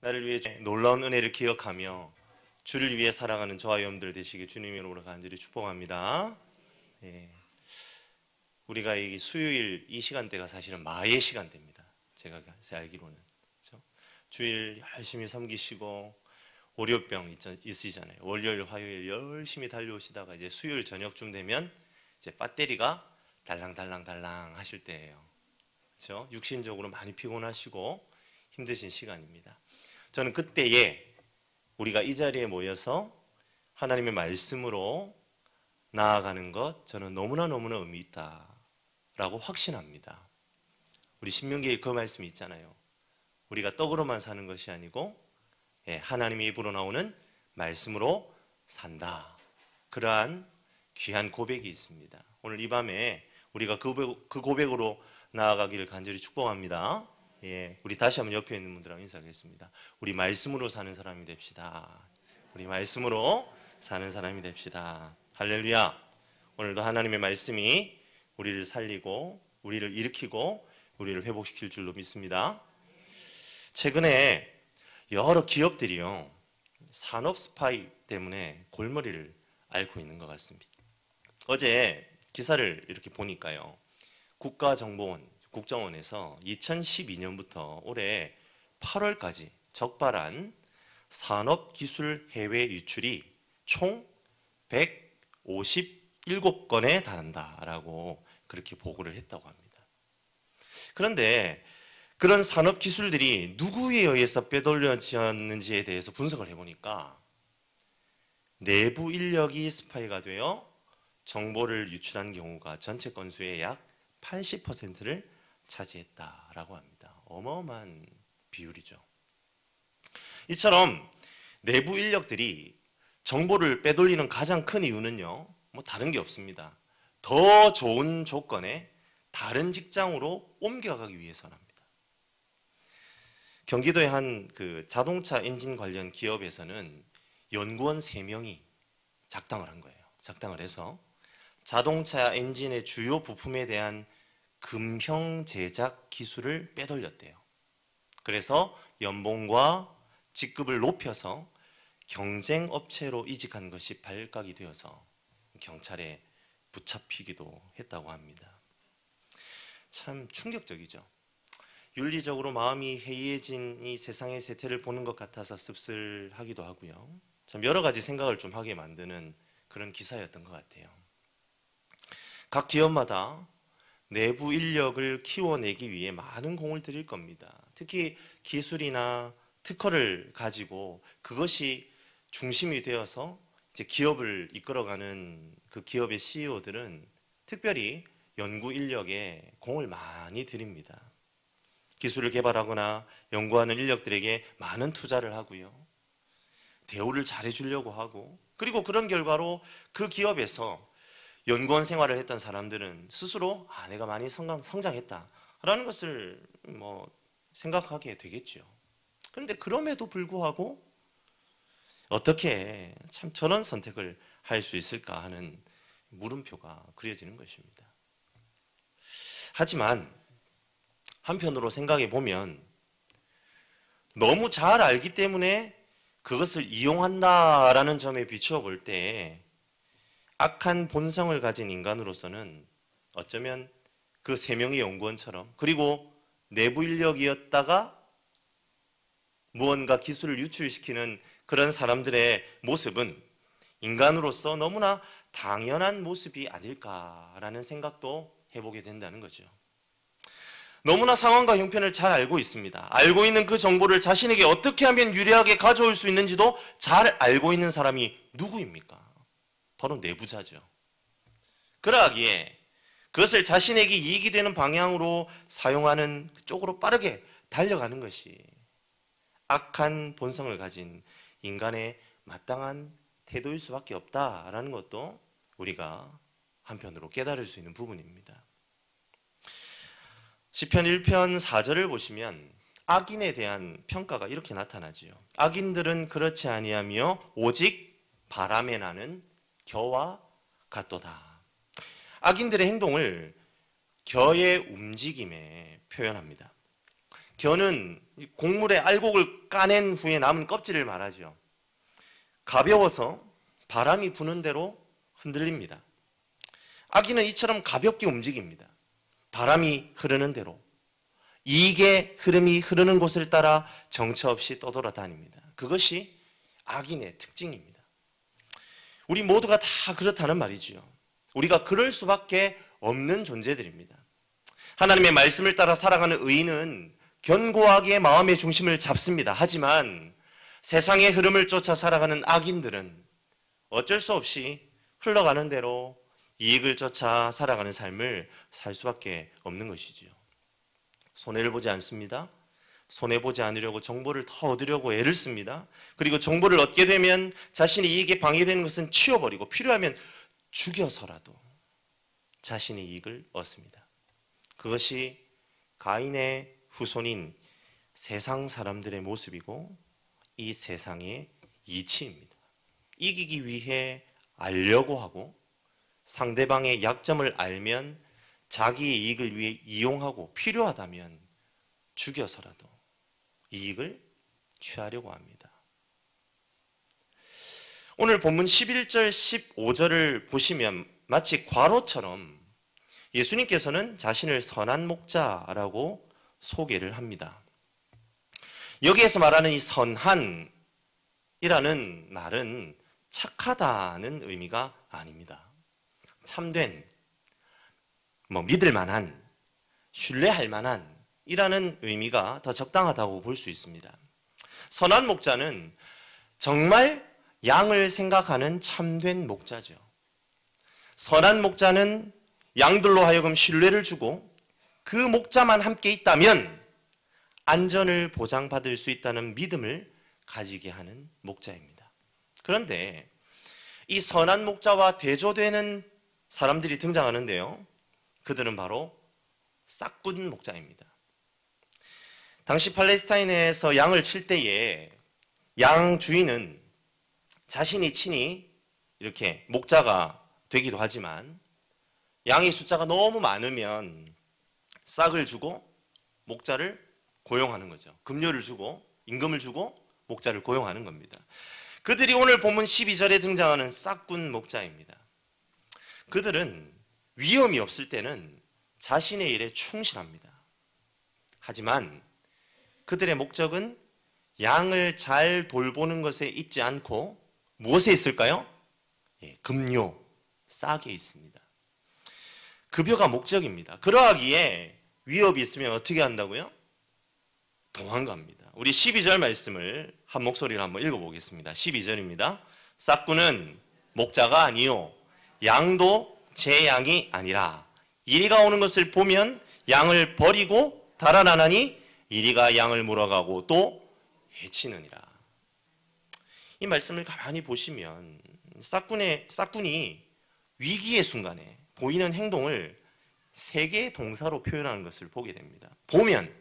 나를 위해 놀라운 은혜를 기억하며 주를 위해 살아가는 저와 여러분들 되시길 주님의 이름으로 간절히 축복합니다. 예, 우리가 이 수요일 이 시간대가 사실은 마의 시간대입니다. 제가 알기로는 그렇죠? 주일 열심히 섬기시고 월요병 있으시잖아요. 월요일, 화요일 열심히 달려오시다가 이제 수요일 저녁쯤 되면 이제 배터리가 달랑달랑 하실 때예요. 그렇죠? 육신적으로 많이 피곤하시고 힘드신 시간입니다. 저는 그때에 우리가 이 자리에 모여서 하나님의 말씀으로 나아가는 것 저는 너무나 의미 있다라고 확신합니다. 우리 신명기에 그 말씀이 있잖아요. 우리가 떡으로만 사는 것이 아니고 하나님의 입으로 나오는 말씀으로 산다. 그러한 귀한 고백이 있습니다. 오늘 이 밤에 우리가 그 고백으로 나아가기를 간절히 축복합니다. 우리 다시 한번 옆에 있는 분들하고 인사하겠습니다. 우리 말씀으로 사는 사람이 됩시다. 우리 말씀으로 사는 사람이 됩시다. 할렐루야. 오늘도 하나님의 말씀이 우리를 살리고 우리를 일으키고 우리를 회복시킬 줄로 믿습니다. 최근에 여러 기업들이요 산업 스파이 때문에 골머리를 앓고 있는 것 같습니다. 어제 기사를 이렇게 보니까요 국정원에서 2012년부터 올해 8월까지 적발한 산업기술 해외 유출이 총 157건에 달한다라고 그렇게 보고를 했다고 합니다. 그런데 그런 산업기술들이 누구에 의해서 빼돌려졌는지에 대해서 분석을 해보니까 내부 인력이 스파이가 되어 정보를 유출한 경우가 전체 건수의 약 80%를 차지했다라고 합니다. 어마어마한 비율이죠. 이처럼 내부 인력들이 정보를 빼돌리는 가장 큰 이유는요, 뭐 다른 게 없습니다. 더 좋은 조건에 다른 직장으로 옮겨가기 위해서랍니다. 경기도의 한 자동차 엔진 관련 기업에서는 연구원 3명이 작당을 한 거예요. 작당을 해서 자동차 엔진의 주요 부품에 대한 금형 제작 기술을 빼돌렸대요. 그래서 연봉과 직급을 높여서 경쟁 업체로 이직한 것이 발각이 되어서 경찰에 붙잡히기도 했다고 합니다. 참 충격적이죠. 윤리적으로 마음이 해이해진 이 세상의 세태를 보는 것 같아서 씁쓸하기도 하고요. 참 여러 가지 생각을 좀 하게 만드는 그런 기사였던 것 같아요. 각 기업마다 내부 인력을 키워내기 위해 많은 공을 들일 겁니다. 특히 기술이나 특허를 가지고 그것이 중심이 되어서 이제 기업을 이끌어가는 그 기업의 CEO들은 특별히 연구 인력에 공을 많이 들입니다. 기술을 개발하거나 연구하는 인력들에게 많은 투자를 하고요. 대우를 잘해주려고 하고, 그리고 그런 결과로 그 기업에서 연구원 생활을 했던 사람들은 스스로 내가 많이 성장했다라는 것을 생각하게 되겠죠. 그런데 그럼에도 불구하고 어떻게 참 저런 선택을 할 수 있을까 하는 물음표가 그려지는 것입니다. 하지만 한편으로 생각해 보면 너무 잘 알기 때문에 그것을 이용한다라는 점에 비추어 볼 때 악한 본성을 가진 인간으로서는 어쩌면 그 3명의 연구원처럼, 그리고 내부 인력이었다가 무언가 기술을 유출시키는 그런 사람들의 모습은 인간으로서 너무나 당연한 모습이 아닐까라는 생각도 해보게 된다는 거죠. 너무나 상황과 형편을 잘 알고 있습니다. 알고 있는 그 정보를 자신에게 어떻게 하면 유리하게 가져올 수 있는지도 잘 알고 있는 사람이 누구입니까? 바로 내부자죠. 그러하기에 그것을 자신에게 이익이 되는 방향으로 사용하는 쪽으로 빠르게 달려가는 것이 악한 본성을 가진 인간의 마땅한 태도일 수밖에 없다라는 것도 우리가 한편으로 깨달을 수 있는 부분입니다. 시편 1편 4절을 보시면 악인에 대한 평가가 이렇게 나타나지요. 악인들은 그렇지 아니하며 오직 바람에 나는 겨와 같도다. 악인들의 행동을 겨의 움직임에 표현합니다. 겨는 곡물의 알곡을 까낸 후에 남은 껍질을 말하죠. 가벼워서 바람이 부는 대로 흔들립니다. 아기는 이처럼 가볍게 움직입니다. 바람이 흐르는 대로. 이익의 흐름이 흐르는 곳을 따라 정처 없이 떠돌아다닙니다. 그것이 악인의 특징입니다. 우리 모두가 다 그렇다는 말이지요. 우리가 그럴 수밖에 없는 존재들입니다. 하나님의 말씀을 따라 살아가는 의인은 견고하게 마음의 중심을 잡습니다. 하지만 세상의 흐름을 쫓아 살아가는 악인들은 어쩔 수 없이 흘러가는 대로 이익을 쫓아 살아가는 삶을 살 수밖에 없는 것이지요. 손해를 보지 않습니다. 손해보지 않으려고 정보를 더 얻으려고 애를 씁니다. 그리고 정보를 얻게 되면 자신의 이익에 방해되는 것은 치워버리고 필요하면 죽여서라도 자신의 이익을 얻습니다. 그것이 가인의 후손인 세상 사람들의 모습이고 이 세상의 이치입니다. 이기기 위해 알려고 하고 상대방의 약점을 알면 자기의 이익을 위해 이용하고 필요하다면 죽여서라도 이익을 취하려고 합니다. 오늘 본문 11절 15절을 보시면 마치 괄호처럼 예수님께서는 자신을 선한 목자라고 소개를 합니다. 여기에서 말하는 이 선한이라는 말은 착하다는 의미가 아닙니다. 참된, 믿을 만한, 신뢰할 만한 이라는 의미가 더 적당하다고 볼 수 있습니다. 선한 목자는 정말 양을 생각하는 참된 목자죠. 선한 목자는 양들로 하여금 신뢰를 주고 그 목자만 함께 있다면 안전을 보장받을 수 있다는 믿음을 가지게 하는 목자입니다. 그런데 이 선한 목자와 대조되는 사람들이 등장하는데요. 그들은 바로 싹군 목자입니다. 당시 팔레스타인에서 양을 칠 때에 양 주인은 자신이 친히 이렇게 목자가 되기도 하지만 양의 숫자가 너무 많으면 싹을 주고 목자를 고용하는 거죠. 급료를 주고 임금을 주고 목자를 고용하는 겁니다. 그들이 오늘 본문 12절에 등장하는 싹군 목자입니다. 그들은 위험이 없을 때는 자신의 일에 충실합니다. 하지만 그들의 목적은 양을 잘 돌보는 것에 있지 않고 무엇에 있을까요? 급료, 싹에 있습니다. 급여가 목적입니다. 그러하기에 위협이 있으면 어떻게 한다고요? 도망갑니다. 우리 12절 말씀을 한 목소리로 한번 읽어보겠습니다. 12절입니다. 싹군은 목자가 아니요 양도 제 양이 아니라 이리가 오는 것을 보면 양을 버리고 달아나나니 이리가 양을 물어가고 또 해치느니라. 이 말씀을 가만히 보시면 싹군이 위기의 순간에 보이는 행동을 세 개의 동사로 표현하는 것을 보게 됩니다. 보면,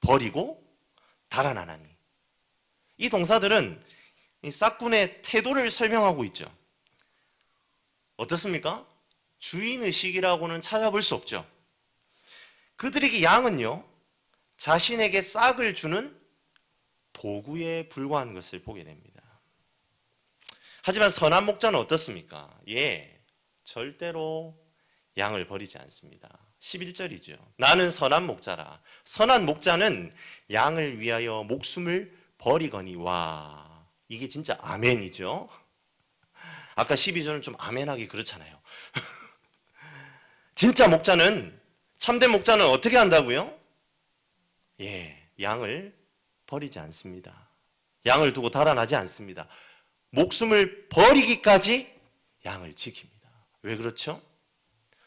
버리고, 달아나나니. 이 동사들은 이 싹군의 태도를 설명하고 있죠. 어떻습니까? 주인의식이라고는 찾아볼 수 없죠. 그들에게 양은요, 자신에게 싹을 주는 도구에 불과한 것을 보게 됩니다. 하지만 선한 목자는 어떻습니까? 절대로 양을 버리지 않습니다. 11절이죠. 나는 선한 목자라. 선한 목자는 양을 위하여 목숨을 버리거니와. 이게 진짜 아멘이죠. 아까 12절은 좀 아멘하기 그렇잖아요. 진짜 목자는, 참된 목자는 어떻게 한다고요? 양을 버리지 않습니다. 양을 두고 달아나지 않습니다. 목숨을 버리기까지 양을 지킵니다. 왜 그렇죠?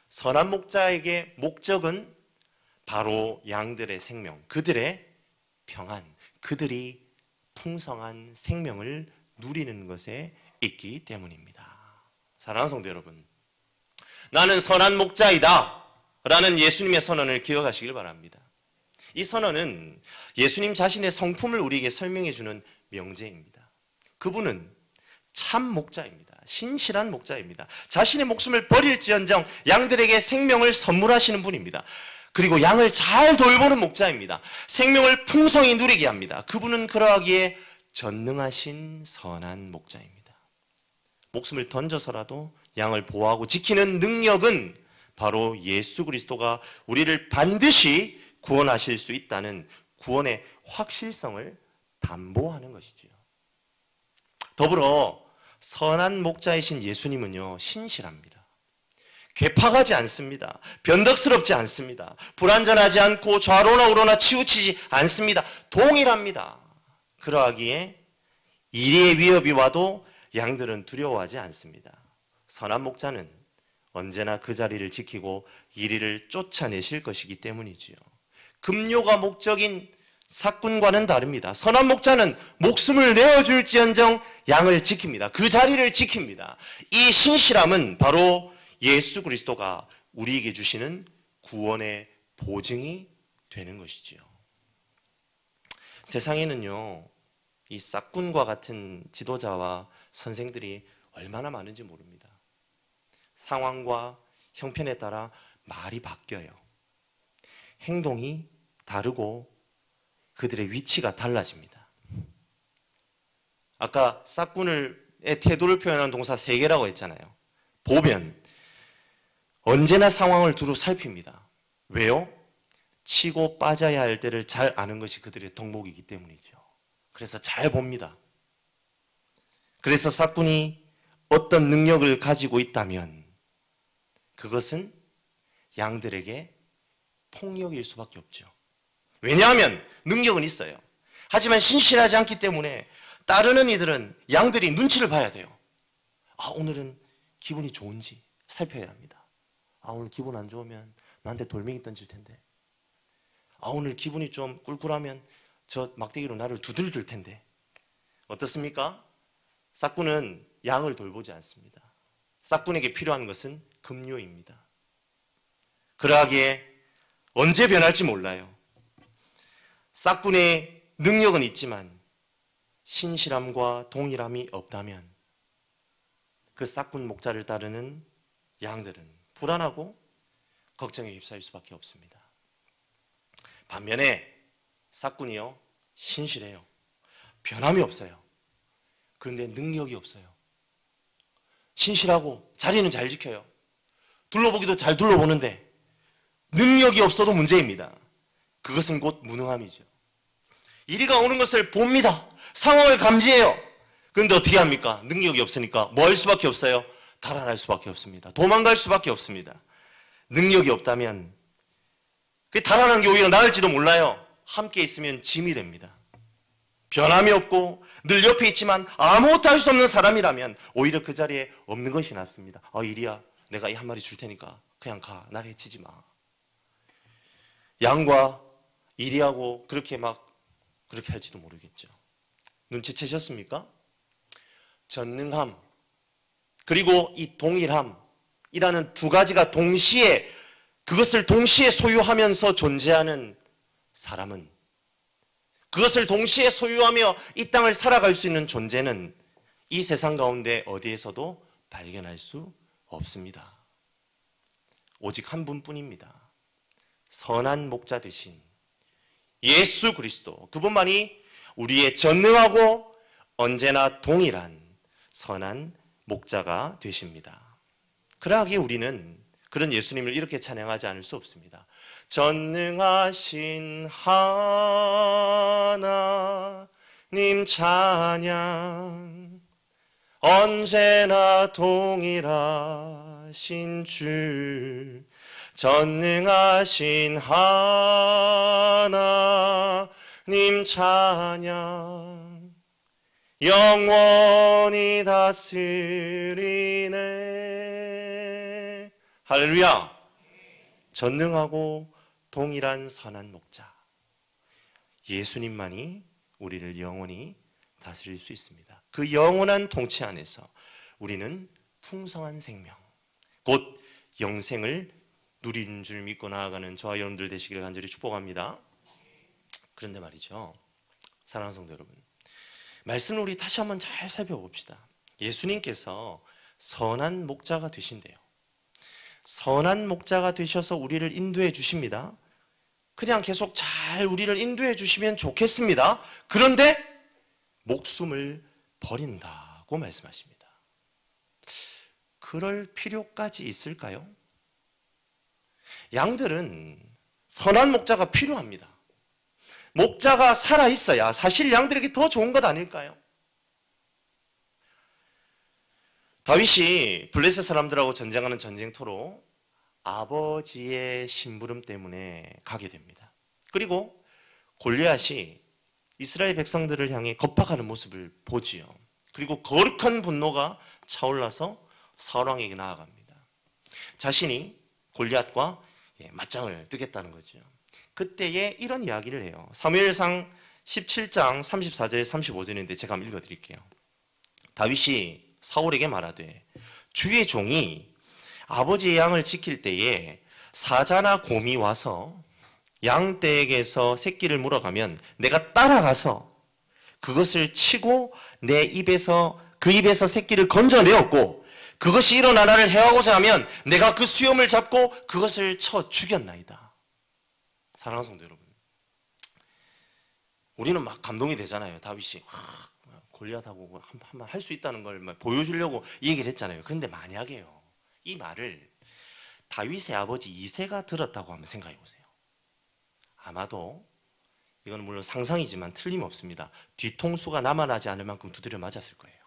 선한 목자에게 목적은 바로 양들의 생명, 그들의 평안, 그들이 풍성한 생명을 누리는 것에 있기 때문입니다. 사랑하는 성도 여러분, 나는 선한 목자이다 라는 예수님의 선언을 기억하시길 바랍니다. 이 선언은 예수님 자신의 성품을 우리에게 설명해 주는 명제입니다. 그분은 참 목자입니다. 신실한 목자입니다. 자신의 목숨을 버릴지언정 양들에게 생명을 선물하시는 분입니다. 그리고 양을 잘 돌보는 목자입니다. 생명을 풍성히 누리게 합니다. 그분은 그러하기에 전능하신 선한 목자입니다. 목숨을 던져서라도 양을 보호하고 지키는 능력은 바로 예수 그리스도가 우리를 반드시 구원하실 수 있다는 구원의 확실성을 담보하는 것이지요. 더불어 선한 목자이신 예수님은요, 신실합니다. 괴팍하지 않습니다. 변덕스럽지 않습니다. 불완전하지 않고 좌로나 우로나 치우치지 않습니다. 동일합니다. 그러하기에 이리의 위협이 와도 양들은 두려워하지 않습니다. 선한 목자는 언제나 그 자리를 지키고 이리를 쫓아내실 것이기 때문이지요. 급료가 목적인 삭군과는 다릅니다. 선한 목자는 목숨을 내어줄지언정 양을 지킵니다. 그 자리를 지킵니다. 이 신실함은 바로 예수 그리스도가 우리에게 주시는 구원의 보증이 되는 것이지요. 세상에는요, 이 싹군과 같은 지도자와 선생들이 얼마나 많은지 모릅니다. 상황과 형편에 따라 말이 바뀌어요. 행동이 다르고 그들의 위치가 달라집니다. 아까 싹군의 태도를 표현한 동사 3개라고 했잖아요. 보면 언제나 상황을 두루 살핍니다. 왜요? 치고 빠져야 할 때를 잘 아는 것이 그들의 덕목이기 때문이죠. 그래서 잘 봅니다. 그래서 싹군이 어떤 능력을 가지고 있다면 그것은 양들에게 폭력일 수밖에 없죠. 왜냐하면 능력은 있어요. 하지만 신실하지 않기 때문에 따르는 이들은 양들이 눈치를 봐야 돼요. 아, 오늘은 기분이 좋은지 살펴야 합니다. 아, 오늘 기분 안 좋으면 나한테 돌멩이 던질 텐데. 아, 오늘 기분이 좀 꿀꿀하면 저 막대기로 나를 두들길 텐데. 어떻습니까? 싹군은 양을 돌보지 않습니다. 싹군에게 필요한 것은 급료입니다. 그러하기에 언제 변할지 몰라요. 싹군의 능력은 있지만 신실함과 동일함이 없다면 그 싹군 목자를 따르는 양들은 불안하고 걱정에 휩싸일 수밖에 없습니다. 반면에 싹군이요, 신실해요. 변함이 없어요. 그런데 능력이 없어요. 신실하고 자리는 잘 지켜요. 둘러보기도 잘 둘러보는데 능력이 없어도 문제입니다. 그것은 곧 무능함이죠. 이리가 오는 것을 봅니다. 상황을 감지해요. 그런데 어떻게 합니까? 능력이 없으니까 뭐 할 수밖에 없어요? 달아날 수밖에 없습니다. 도망갈 수밖에 없습니다. 능력이 없다면 그 달아나는 게 오히려 나을지도 몰라요. 함께 있으면 짐이 됩니다. 변함이 없고 늘 옆에 있지만 아무것도 할 수 없는 사람이라면 오히려 그 자리에 없는 것이 낫습니다. 이리야, 내가 이 한 마리 줄 테니까 그냥 가. 날 해치지 마. 양과 이리하고 그렇게 할지도 모르겠죠. 눈치채셨습니까? 전능함 그리고 이 동일함이라는 두 가지가 그것을 동시에 소유하면서 존재하는 사람은, 그것을 동시에 소유하며 이 땅을 살아갈 수 있는 존재는 이 세상 가운데 어디에서도 발견할 수 없습니다. 오직 한 분뿐입니다. 선한 목자 되신 예수 그리스도, 그분만이 우리의 전능하고 언제나 동일한 선한 목자가 되십니다. 그러하기에 우리는 그런 예수님을 이렇게 찬양하지 않을 수 없습니다. 전능하신 하나님 찬양, 언제나 동일하신 주, 전능하신 하나님 찬양, 영원히 다스리네. 할렐루야. 전능하고 동일한 선한 목자 예수님만이 우리를 영원히 다스릴 수 있습니다. 그 영원한 통치 안에서 우리는 풍성한 생명, 곧 영생을 누리는 줄 믿고 나아가는 저와 여러분들 되시기를 간절히 축복합니다. 그런데 말이죠, 사랑하는 성도 여러분, 말씀을 우리 다시 한번 잘 살펴봅시다. 예수님께서 선한 목자가 되신대요. 선한 목자가 되셔서 우리를 인도해 주십니다. 그냥 계속 잘 우리를 인도해 주시면 좋겠습니다. 그런데 목숨을 버린다고 말씀하십니다. 그럴 필요까지 있을까요? 양들은 선한 목자가 필요합니다. 목자가 살아있어야 사실 양들에게 더 좋은 것 아닐까요? 다윗이 블레셋 사람들하고 전쟁하는 전쟁터로 아버지의 심부름 때문에 가게 됩니다. 그리고 골리앗이 이스라엘 백성들을 향해 겁박하는 모습을 보지요. 그리고 거룩한 분노가 차올라서 사울 왕에게 나아갑니다. 자신이 골리앗과 맞짱을 뜨겠다는 거죠. 그때에 이런 이야기를 해요. 사무엘상 17장 34절 35절인데 제가 한번 읽어드릴게요. 다윗이 사울에게 말하되 주의 종이 아버지의 양을 지킬 때에 사자나 곰이 와서 양떼에게서 새끼를 물어가면 내가 따라가서 그것을 치고 내 입에서 그 입에서 새끼를 건져내었고 그것이 일어나 나를 해하고자 하면 내가 그 수염을 잡고 그것을 쳐 죽였나이다. 사랑하는 성도 여러분, 우리는 막 감동이 되잖아요. 다윗이 골리앗하고 한번 할 수 있다는 걸 보여주려고 이 얘기를 했잖아요. 그런데 만약에요, 이 말을 다윗의 아버지 이새가 들었다고 한번 생각해 보세요. 아마도 이건 물론 상상이지만 틀림없습니다. 뒤통수가 남아나지 않을 만큼 두드려 맞았을 거예요.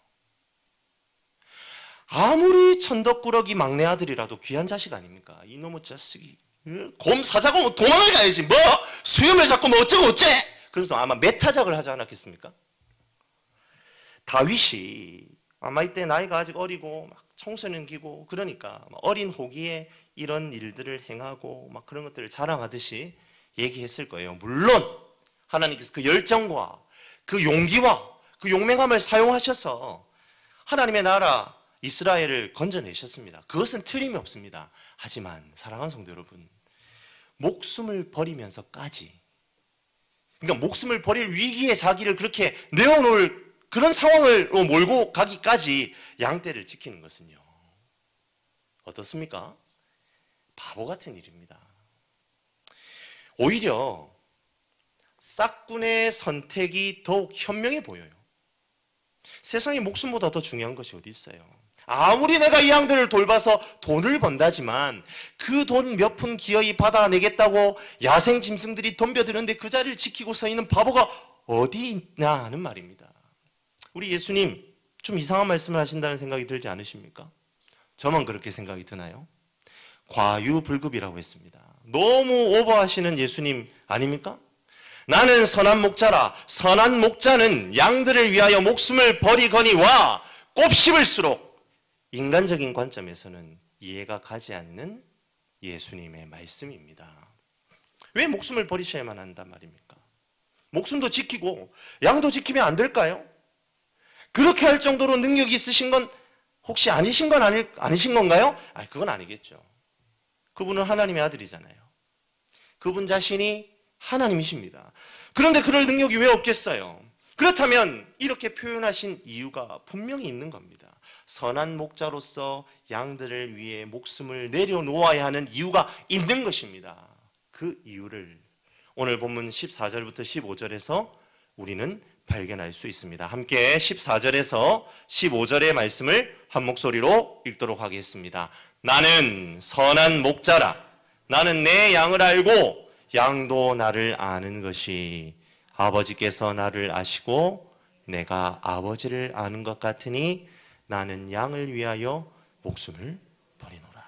아무리 천덕꾸러기 막내 아들이라도 귀한 자식 아닙니까? 이놈의 자식이 곰 사자고 뭐 도망을 가야지 뭐 수염을 잡고 뭐 어쩌고 어째. 그래서 아마 메타작을 하지 않았겠습니까? 다윗이 아마 이때 나이가 아직 어리고 막 청소년기고 그러니까 어린 호기에 이런 일들을 행하고 막 그런 것들을 자랑하듯이 얘기했을 거예요. 물론 하나님께서 그 열정과 그 용기와 그 용맹함을 사용하셔서 하나님의 나라 이스라엘을 건져내셨습니다. 그것은 틀림이 없습니다. 하지만 사랑하는 성도 여러분, 목숨을 버리면서까지, 그러니까 목숨을 버릴 위기에 자기를 그렇게 내어놓을 그런 상황으로 몰고 가기까지 양떼를 지키는 것은요, 어떻습니까? 바보 같은 일입니다. 오히려 싹군의 선택이 더욱 현명해 보여요. 세상에 목숨보다 더 중요한 것이 어디 있어요? 아무리 내가 이 양들을 돌봐서 돈을 번다지만 그 돈 몇 푼 기어이 받아내겠다고 야생 짐승들이 덤벼드는데 그 자리를 지키고 서 있는 바보가 어디 있나 하는 말입니다. 우리 예수님 좀 이상한 말씀을 하신다는 생각이 들지 않으십니까? 저만 그렇게 생각이 드나요? 과유불급이라고 했습니다. 너무 오버하시는 예수님 아닙니까? 나는 선한 목자라. 선한 목자는 양들을 위하여 목숨을 버리거니와 곱씹을수록 인간적인 관점에서는 이해가 가지 않는 예수님의 말씀입니다. 왜 목숨을 버리셔야만 한단 말입니까? 목숨도 지키고 양도 지키면 안 될까요? 그렇게 할 정도로 능력이 있으신 건 혹시 아니신 건가요? 그건 아니겠죠. 그분은 하나님의 아들이잖아요. 그분 자신이 하나님이십니다. 그런데 그럴 능력이 왜 없겠어요? 그렇다면 이렇게 표현하신 이유가 분명히 있는 겁니다. 선한 목자로서 양들을 위해 목숨을 내려놓아야 하는 이유가 있는 것입니다. 그 이유를 오늘 본문 14절부터 15절에서 우리는 발견할 수 있습니다. 함께 14절에서 15절의 말씀을 한 목소리로 읽도록 하겠습니다. 나는 선한 목자라. 나는 내 양을 알고 양도 나를 아는 것이 아버지께서 나를 아시고 내가 아버지를 아는 것 같으니 나는 양을 위하여 목숨을 버리노라.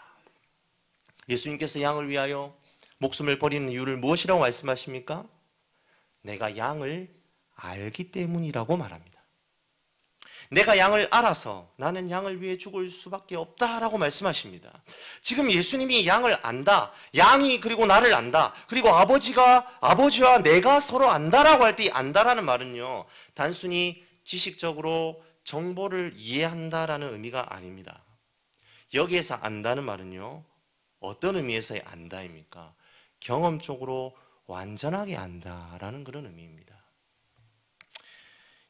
예수님께서 양을 위하여 목숨을 버리는 이유를 무엇이라고 말씀하십니까? 내가 양을 알기 때문이라고 말합니다. 내가 양을 알아서 나는 양을 위해 죽을 수밖에 없다라고 말씀하십니다. 지금 예수님이 양을 안다, 양이 그리고 나를 안다, 그리고 아버지와 내가 서로 안다라고 할 때 안다라는 말은요, 단순히 지식적으로 정보를 이해한다라는 의미가 아닙니다. 여기에서 안다는 말은요, 어떤 의미에서의 안다입니까? 경험적으로 완전하게 안다라는 그런 의미입니다.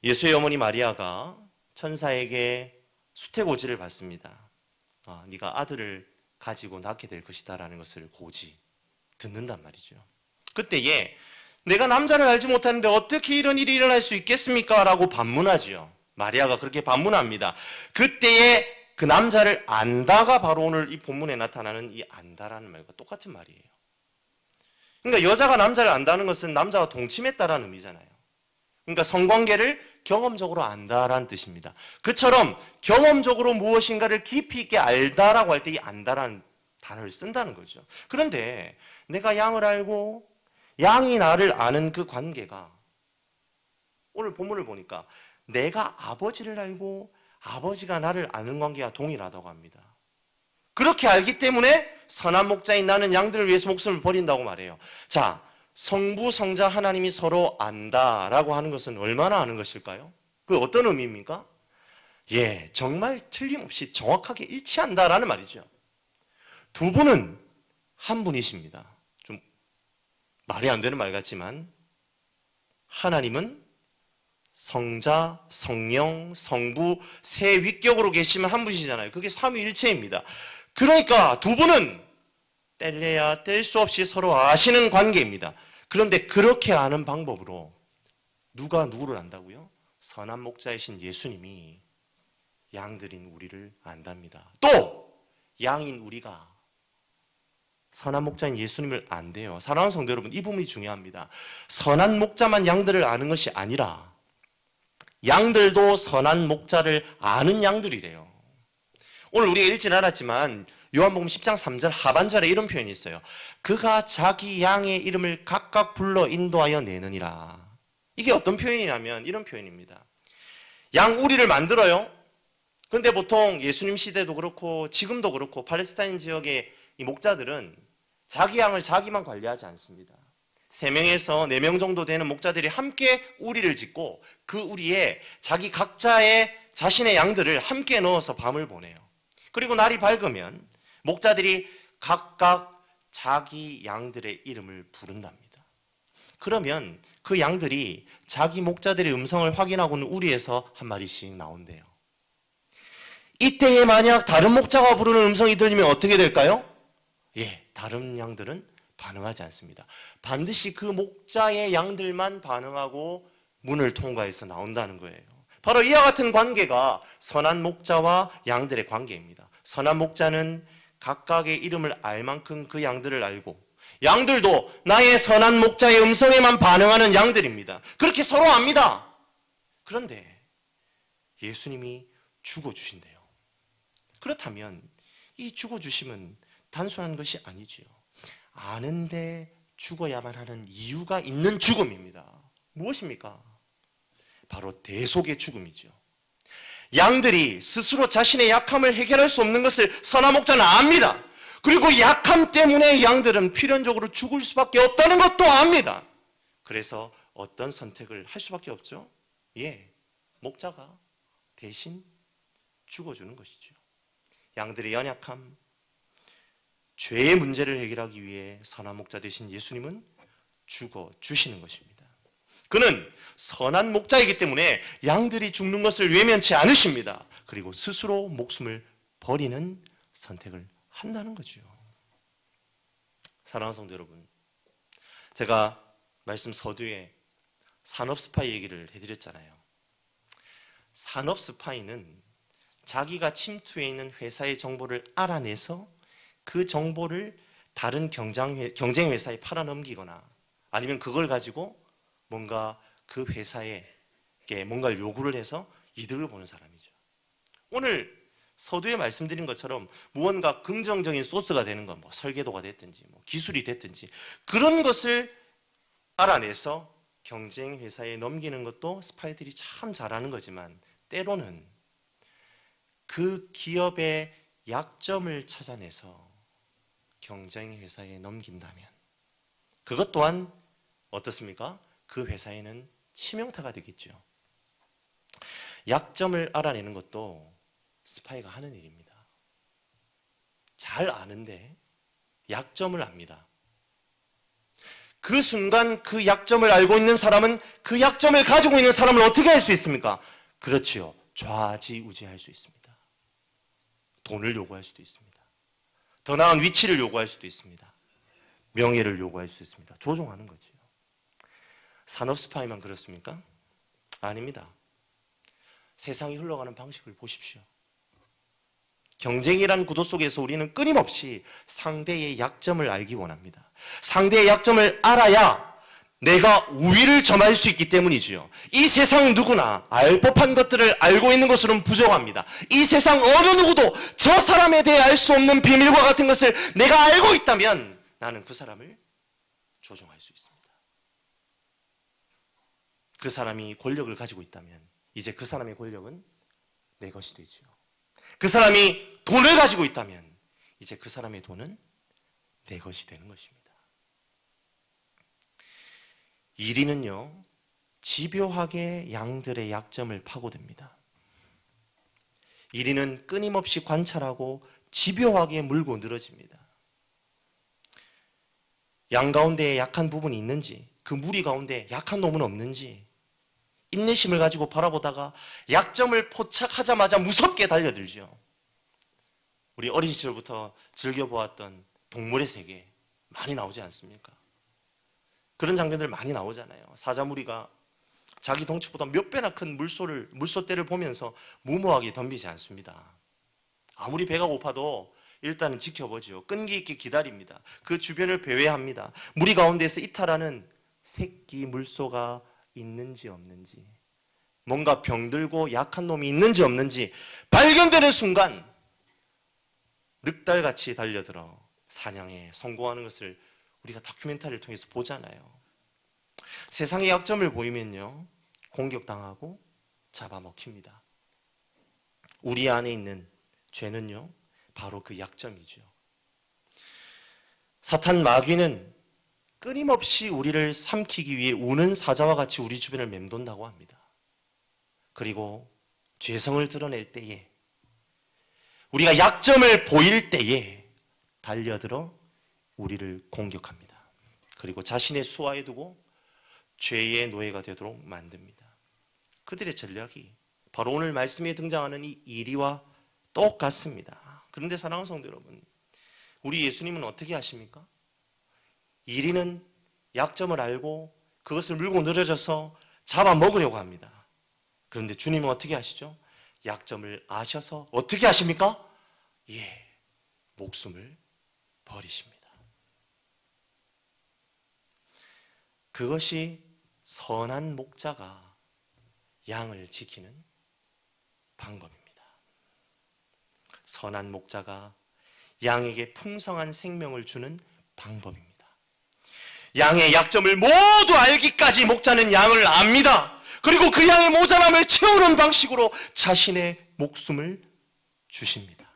예수의 어머니 마리아가 천사에게 수태고지를 받습니다. 네가 아들을 가지고 낳게 될 것이다 라는 것을 고지 듣는단 말이죠. 그때에 내가 남자를 알지 못하는데 어떻게 이런 일이 일어날 수 있겠습니까? 라고 반문하지요. 마리아가 그렇게 반문합니다. 그때에 그 남자를 안다가 바로 오늘 이 본문에 나타나는 이 안다라는 말과 똑같은 말이에요. 그러니까 여자가 남자를 안다는 것은 남자와 동침했다라는 의미잖아요. 그러니까 성관계를 경험적으로 안다라는 뜻입니다. 그처럼 경험적으로 무엇인가를 깊이 있게 알다라고 할 때 이 안다라는 단어를 쓴다는 거죠. 그런데 내가 양을 알고 양이 나를 아는 그 관계가 오늘 본문을 보니까 내가 아버지를 알고 아버지가 나를 아는 관계와 동일하다고 합니다. 그렇게 알기 때문에 선한 목자인 나는 양들을 위해서 목숨을 버린다고 말해요. 자, 성부, 성자 하나님이 서로 안다라고 하는 것은 얼마나 아는 것일까요? 그 어떤 의미입니까? 예, 정말 틀림없이 정확하게 일치한다라는 말이죠. 두 분은 한 분이십니다. 좀 말이 안 되는 말 같지만 하나님은 성자, 성령, 성부 세 위격으로 계시면 한 분이시잖아요. 그게 삼위일체입니다. 그러니까 두 분은 뗄래야 뗄 수 없이 서로 아시는 관계입니다. 그런데 그렇게 아는 방법으로 누가 누구를 안다고요? 선한 목자이신 예수님이 양들인 우리를 안답니다. 또 양인 우리가 선한 목자인 예수님을 안대요. 사랑하는 성도 여러분, 이 부분이 중요합니다. 선한 목자만 양들을 아는 것이 아니라 양들도 선한 목자를 아는 양들이래요. 오늘 우리가 읽진 않았지만 요한복음 10장 3절 하반절에 이런 표현이 있어요. 그가 자기 양의 이름을 각각 불러 인도하여 내느니라. 이게 어떤 표현이냐면 이런 표현입니다. 양우리를 만들어요. 근데 보통 예수님 시대도 그렇고 지금도 그렇고 팔레스타인 지역의 이 목자들은 자기 양을 자기만 관리하지 않습니다. 3명에서 4명 정도 되는 목자들이 함께 우리를 짓고 그 우리에 자기 각자의 자신의 양들을 함께 넣어서 밤을 보내요. 그리고 날이 밝으면 목자들이 각각 자기 양들의 이름을 부른답니다. 그러면 그 양들이 자기 목자들의 음성을 확인하고는 우리에서 한 마리씩 나온대요. 이때에 만약 다른 목자가 부르는 음성이 들리면 어떻게 될까요? 예, 다른 양들은 반응하지 않습니다. 반드시 그 목자의 양들만 반응하고 문을 통과해서 나온다는 거예요. 바로 이와 같은 관계가 선한 목자와 양들의 관계입니다. 선한 목자는 각각의 이름을 알 만큼 그 양들을 알고 양들도 나의 선한 목자의 음성에만 반응하는 양들입니다. 그렇게 서로 압니다. 그런데 예수님이 죽어주신대요. 그렇다면 이 죽어주심은 단순한 것이 아니지요. 아는데 죽어야만 하는 이유가 있는 죽음입니다. 무엇입니까? 바로 대속의 죽음이죠. 양들이 스스로 자신의 약함을 해결할 수 없는 것을 선한 목자는 압니다. 그리고 약함 때문에 양들은 필연적으로 죽을 수밖에 없다는 것도 압니다. 그래서 어떤 선택을 할 수밖에 없죠? 예, 목자가 대신 죽어주는 것이죠. 양들의 연약함, 죄의 문제를 해결하기 위해 선한 목자 되신 예수님은 죽어주시는 것입니다. 그는 선한 목자이기 때문에 양들이 죽는 것을 외면치 않으십니다. 그리고 스스로 목숨을 버리는 선택을 한다는 거죠. 사랑하는 성도 여러분, 제가 말씀 서두에 산업 스파이 얘기를 해드렸잖아요. 산업 스파이는 자기가 침투해 있는 회사의 정보를 알아내서 그 정보를 다른 경쟁 회사에 팔아넘기거나 아니면 그걸 가지고 뭔가 그 회사에 뭔가를 요구를 해서 이득을 보는 사람이죠. 오늘 서두에 말씀드린 것처럼 무언가 긍정적인 소스가 되는 건 뭐 설계도가 됐든지 뭐 기술이 됐든지 그런 것을 알아내서 경쟁 회사에 넘기는 것도 스파이들이 참 잘하는 거지만 때로는 그 기업의 약점을 찾아내서 경쟁 회사에 넘긴다면 그것 또한 어떻습니까? 그 회사에는 치명타가 되겠죠. 약점을 알아내는 것도 스파이가 하는 일입니다. 잘 아는데 약점을 압니다. 그 순간 그 약점을 알고 있는 사람은 그 약점을 가지고 있는 사람을 어떻게 할 수 있습니까? 그렇지요. 좌지우지할 수 있습니다. 돈을 요구할 수도 있습니다. 더 나은 위치를 요구할 수도 있습니다. 명예를 요구할 수 있습니다. 조종하는 거지요. 산업 스파이만 그렇습니까? 아닙니다. 세상이 흘러가는 방식을 보십시오. 경쟁이라는 구도 속에서 우리는 끊임없이 상대의 약점을 알기 원합니다. 상대의 약점을 알아야 내가 우위를 점할 수 있기 때문이지요. 이 세상 누구나 알 법한 것들을 알고 있는 것으로는 부족합니다. 이 세상 어느 누구도 저 사람에 대해 알 수 없는 비밀과 같은 것을 내가 알고 있다면 나는 그 사람을 조종할 수 있습니다. 그 사람이 권력을 가지고 있다면 이제 그 사람의 권력은 내 것이 되지요. 그 사람이 돈을 가지고 있다면 이제 그 사람의 돈은 내 것이 되는 것입니다. 이리는요, 집요하게 양들의 약점을 파고듭니다. 이리는 끊임없이 관찰하고 집요하게 물고 늘어집니다. 양 가운데에 약한 부분이 있는지, 그 무리 가운데 약한 놈은 없는지 인내심을 가지고 바라보다가 약점을 포착하자마자 무섭게 달려들죠. 우리 어린 시절부터 즐겨보았던 동물의 세계 많이 나오지 않습니까? 그런 장면들 많이 나오잖아요. 사자무리가 자기 덩치보다 몇 배나 큰 물소떼를 보면서 무모하게 덤비지 않습니다. 아무리 배가 고파도 일단은 지켜보죠. 끈기 있게 기다립니다. 그 주변을 배회합니다. 무리 가운데서 이탈하는 새끼 물소가 있는지 없는지, 뭔가 병들고 약한 놈이 있는지 없는지 발견되는 순간 늑달같이 달려들어 사냥에 성공하는 것을 우리가 다큐멘터리를 통해서 보잖아요. 세상의 약점을 보이면요, 공격당하고 잡아먹힙니다. 우리 안에 있는 죄는요, 바로 그 약점이죠. 사탄 마귀는 끊임없이 우리를 삼키기 위해 우는 사자와 같이 우리 주변을 맴돈다고 합니다. 그리고 죄성을 드러낼 때에, 우리가 약점을 보일 때에 달려들어 우리를 공격합니다. 그리고 자신의 수하에 두고 죄의 노예가 되도록 만듭니다. 그들의 전략이 바로 오늘 말씀에 등장하는 이 이리와 똑같습니다. 그런데 사랑하는 성도 여러분, 우리 예수님은 어떻게 하십니까? 이리는 약점을 알고 그것을 물고 늘어져서 잡아먹으려고 합니다. 그런데 주님은 어떻게 하시죠? 약점을 아셔서 어떻게 하십니까? 예, 목숨을 버리십니다. 그것이 선한 목자가 양을 지키는 방법입니다. 선한 목자가 양에게 풍성한 생명을 주는 방법입니다. 양의 약점을 모두 알기까지 목자는 양을 압니다. 그리고 그 양의 모자람을 채우는 방식으로 자신의 목숨을 주십니다.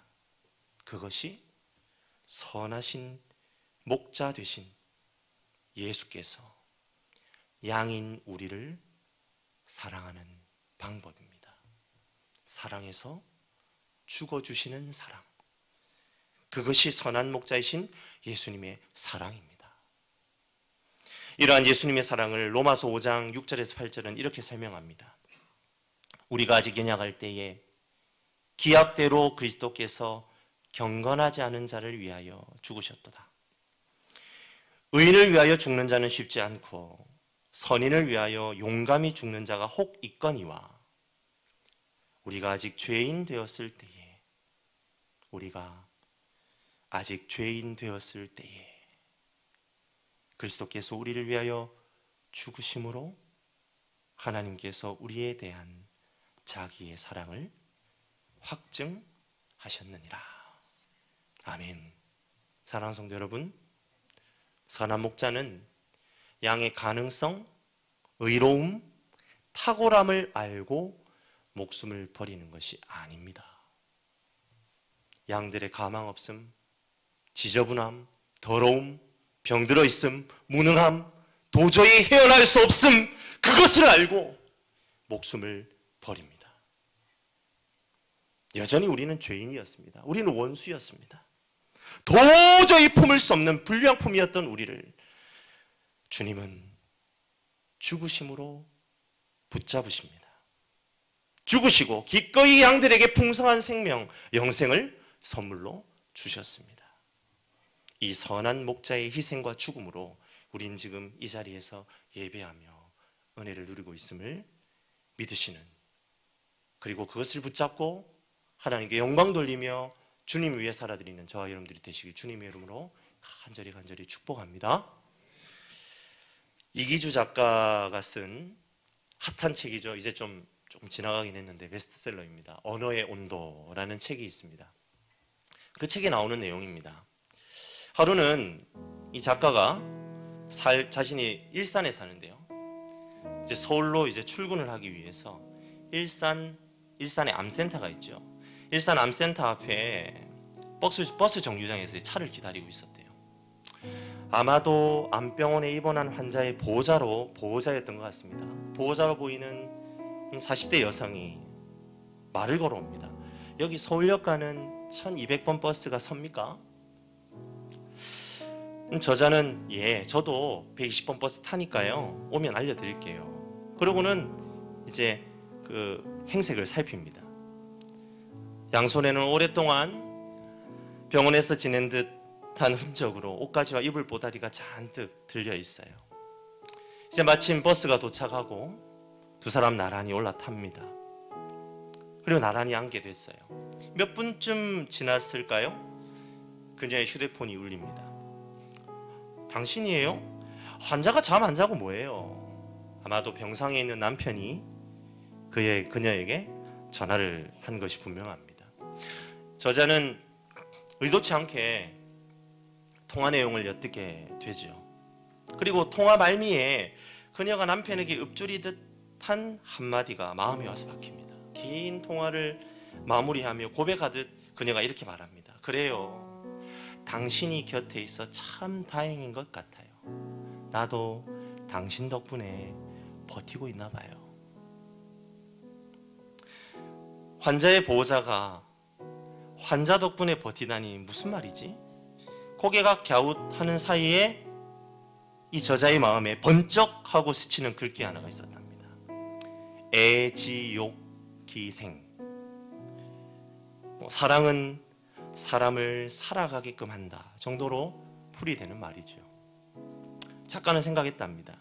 그것이 선하신 목자 되신 예수께서 양인 우리를 사랑하는 방법입니다. 사랑해서 죽어주시는 사랑, 그것이 선한 목자이신 예수님의 사랑입니다. 이러한 예수님의 사랑을 로마서 5장 6절에서 8절은 이렇게 설명합니다. 우리가 아직 연약할 때에 기약대로 그리스도께서 경건하지 않은 자를 위하여 죽으셨도다. 의인을 위하여 죽는 자는 쉽지 않고 선인을 위하여 용감히 죽는 자가 혹 있거니와, 우리가 아직 죄인 되었을 때에, 우리가 아직 죄인 되었을 때에 그리스도께서 우리를 위하여 죽으심으로 하나님께서 우리에 대한 자기의 사랑을 확증하셨느니라. 아멘. 사랑하는 성도 여러분, 선한 목자는 양의 가능성, 의로움, 탁월함을 알고 목숨을 버리는 것이 아닙니다. 양들의 가망 없음, 지저분함, 더러움, 병들어 있음, 무능함, 도저히 헤어날 수 없음, 그것을 알고 목숨을 버립니다. 여전히 우리는 죄인이었습니다. 우리는 원수였습니다. 도저히 품을 수 없는 불량품이었던 우리를 주님은 죽으심으로 붙잡으십니다. 죽으시고 기꺼이 양들에게 풍성한 생명, 영생을 선물로 주셨습니다. 이 선한 목자의 희생과 죽음으로 우린 지금 이 자리에서 예배하며 은혜를 누리고 있음을 믿으시는, 그리고 그것을 붙잡고 하나님께 영광 돌리며 주님 위해 살아드리는 저와 여러분들이 되시길 주님의 이름으로 간절히 축복합니다. 이기주 작가가 쓴 핫한 책이죠. 이제 조금 지나가긴 했는데 베스트셀러입니다. 언어의 온도라는 책이 있습니다. 그 책에 나오는 내용입니다. 하루는 이 작가가 자신이 일산에 사는데요. 이제 서울로 이제 출근을 하기 위해서 일산에 암센터가 있죠. 일산 암센터 앞에 버스 정류장에서 차를 기다리고 있었대요. 아마도 암병원에 입원한 환자의 보호자였던 것 같습니다. 보호자로 보이는 40대 여성이 말을 걸어옵니다. 여기 서울역 가는 1200번 버스가 섭니까? 저자는 저도 120번 버스 타니까요. 오면 알려드릴게요. 그러고는 이제 그 행색을 살핍니다. 양손에는 오랫동안 병원에서 지낸 듯한 흔적으로 옷가지와 이불 보다리가 잔뜩 들려 있어요. 이제 마침 버스가 도착하고 두 사람 나란히 올라탑니다. 그리고 나란히 앉게 됐어요. 몇 분쯤 지났을까요? 그녀의 휴대폰이 울립니다. 당신이에요? 환자가 잠 안 자고 뭐예요? 아마도 병상에 있는 남편이 그녀에게 전화를 한 것이 분명합니다. 저자는 의도치 않게 통화 내용을 엿듣게 되죠. 그리고 통화 말미에 그녀가 남편에게 읊조리 듯한 한마디가 마음에 와서 박힙니다. 긴 통화를 마무리하며 고백하듯 그녀가 이렇게 말합니다. 그래요. 당신이 곁에 있어 참 다행인 것 같아요. 나도 당신 덕분에 버티고 있나 봐요. 환자의 보호자가 환자 덕분에 버티다니 무슨 말이지? 고개가 갸웃하는 사이에 이 저자의 마음에 번쩍하고 스치는 글귀 하나가 있었답니다. 애지욕기생. 사랑은 사람을 살아가게끔 한다 정도로 풀이되는 말이죠. 작가는 생각했답니다.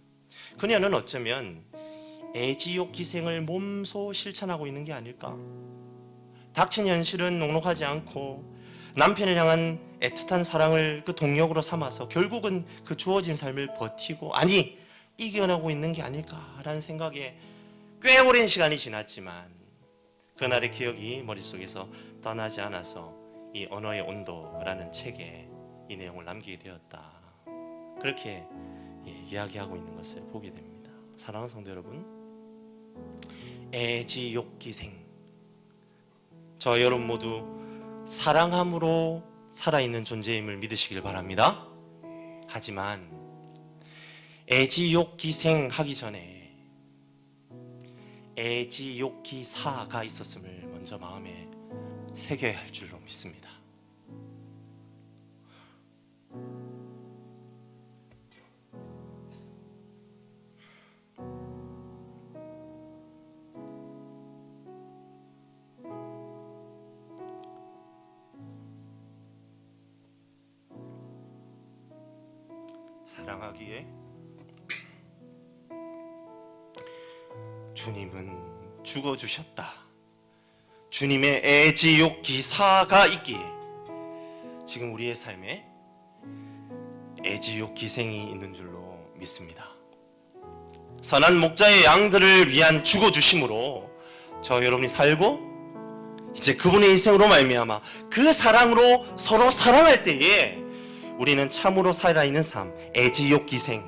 그녀는 어쩌면 애지욕기생을 몸소 실천하고 있는 게 아닐까? 닥친 현실은 녹록하지 않고 남편을 향한 애틋한 사랑을 그 동력으로 삼아서 결국은 그 주어진 삶을 버티고, 아니 이겨내고 있는 게 아닐까라는 생각에 꽤 오랜 시간이 지났지만 그날의 기억이 머릿속에서 떠나지 않아서 이 언어의 온도라는 책에 이 내용을 남기게 되었다. 그렇게 이야기하고 있는 것을 보게 됩니다. 사랑하는 성도 여러분, 애지욕기생, 저 여러분 모두 사랑함으로 살아있는 존재임을 믿으시길 바랍니다. 하지만 애지욕기생 하기 전에 애지욕기사가 있었음을 먼저 마음에 새겨야 할 줄로 믿습니다. 사랑하기에 주님은 죽어주셨다. 주님의 애지욕기사가 있기에 지금 우리의 삶에 애지욕기생이 있는 줄로 믿습니다. 선한 목자의 양들을 위한 죽어주심으로 저 여러분이 살고, 이제 그분의 희생으로 말미암아 그 사랑으로 서로 사랑할 때에 우리는 참으로 살아있는 삶, 애지욕기생,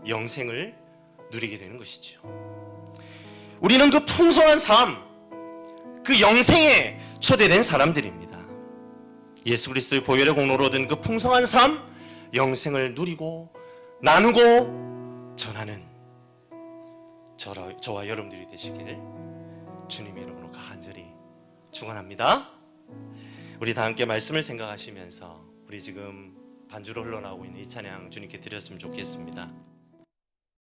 영생을 누리게 되는 것이죠. 우리는 그 풍성한 삶, 그 영생에 초대된 사람들입니다. 예수 그리스도의 보혈의 공로로 얻은 그 풍성한 삶, 영생을 누리고 나누고 전하는 저와 여러분들이 되시기를 주님의 이름으로 간절히 축원합니다. 우리 다 함께 말씀을 생각하시면서 우리 지금 반주로 흘러나오고 있는 이 찬양 주님께 드렸으면 좋겠습니다.